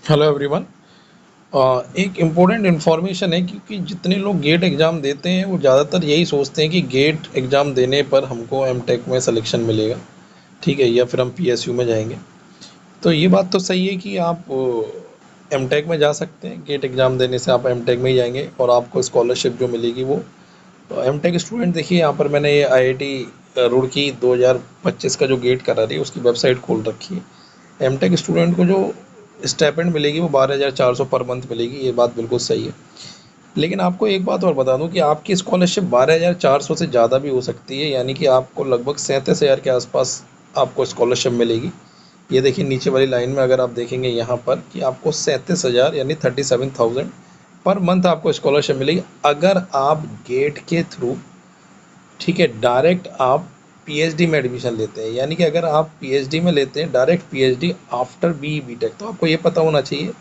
Hello everyone. एक important information है क्योंकि जितने लोग गेट एग्ज़ाम देते हैं वो ज़्यादातर यही सोचते हैं कि गेट एग्ज़ाम देने पर हमको एमटेक में सिलेक्शन मिलेगा, ठीक है, या फिर हम पीएसयू में जाएंगे। तो ये बात तो सही है कि आप एमटेक में जा सकते हैं। गेट एग्ज़ाम देने से आप एमटेक में ही जाएंगे और आपको स्कॉलरशिप जो मिलेगी वो एमटेक स्टूडेंट। देखिए यहाँ पर मैंने ये आईआईटी रुड़की 2025 का जो गेट करा रही है उसकी वेबसाइट खोल रखी है। एमटेक स्टूडेंट को जो स्टाइपेंड मिलेगी वो 12,400 पर मंथ मिलेगी, ये बात बिल्कुल सही है। लेकिन आपको एक बात और बता दूं कि आपकी स्कॉलरशिप 12,400 से ज़्यादा भी हो सकती है, यानी कि आपको लगभग 37,000 के आसपास आपको स्कॉलरशिप मिलेगी। ये देखिए नीचे वाली लाइन में अगर आप देखेंगे यहाँ पर कि आपको 37,000 यानी 37,000 पर मंथ आपको स्कॉलरशिप मिलेगी अगर आप गेट के थ्रू, ठीक है, डायरेक्ट आप पीएचडी में एडमिशन लेते हैं। यानी कि अगर आप पीएचडी में लेते हैं direct PhD after B BTech, तो आपको ये पता होना चाहिए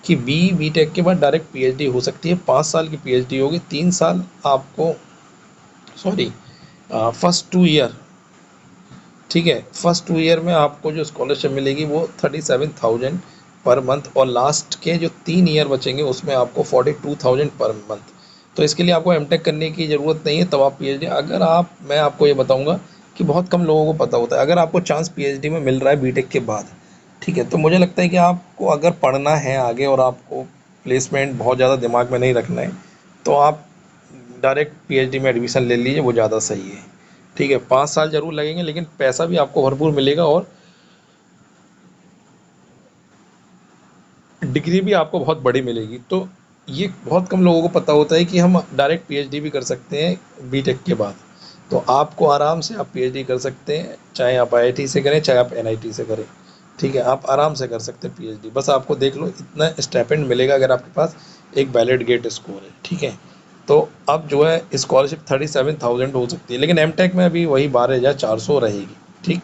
कि बी बीटेक के बाद डायरेक्ट पीएचडी हो सकती है। 5 साल की पीएचडी होगी, 3 साल आपको, सॉरी, फर्स्ट 2 ईयर, ठीक है, फर्स्ट 2 ईयर में आपको जो स्कॉलरशिप मिलेगी वो 37,000 पर मंथ, और लास्ट के जो 3 ईयर बचेंगे उसमें आपको 42,000 पर मंथ। तो इसके लिए आपको एमटेक करने की ज़रूरत नहीं है, तब आप पीएचडी, अगर आप, मैं आपको ये बताऊंगा कि बहुत कम लोगों को पता होता है, अगर आपको चांस पीएचडी में मिल रहा है बीटेक के बाद, ठीक है, तो मुझे लगता है कि आपको अगर पढ़ना है आगे और आपको प्लेसमेंट बहुत ज़्यादा दिमाग में नहीं रखना है, तो आप डायरेक्ट पीएचडी में एडमिशन ले लीजिए, वो ज़्यादा सही है। ठीक है, 5 साल ज़रूर लगेंगे लेकिन पैसा भी आपको भरपूर मिलेगा और डिग्री भी आपको बहुत बड़ी मिलेगी। तो ये बहुत कम लोगों को पता होता है कि हम डायरेक्ट पीएचडी भी कर सकते हैं बीटेक के बाद। तो आपको आराम से आप पीएचडी कर सकते हैं, चाहे आप आईआईटी से करें चाहे आप एनआईटी से करें, ठीक है, आप आराम से कर सकते हैं पीएचडी। बस आपको देख लो इतना स्टाइपेंड मिलेगा अगर आपके पास एक वैलिड गेट स्कोर है, ठीक है। तो अब जो है स्कॉलरशिप 37,000 हो सकती है, लेकिन एमटेक में अभी वही 12,400 रहेगी, ठीक।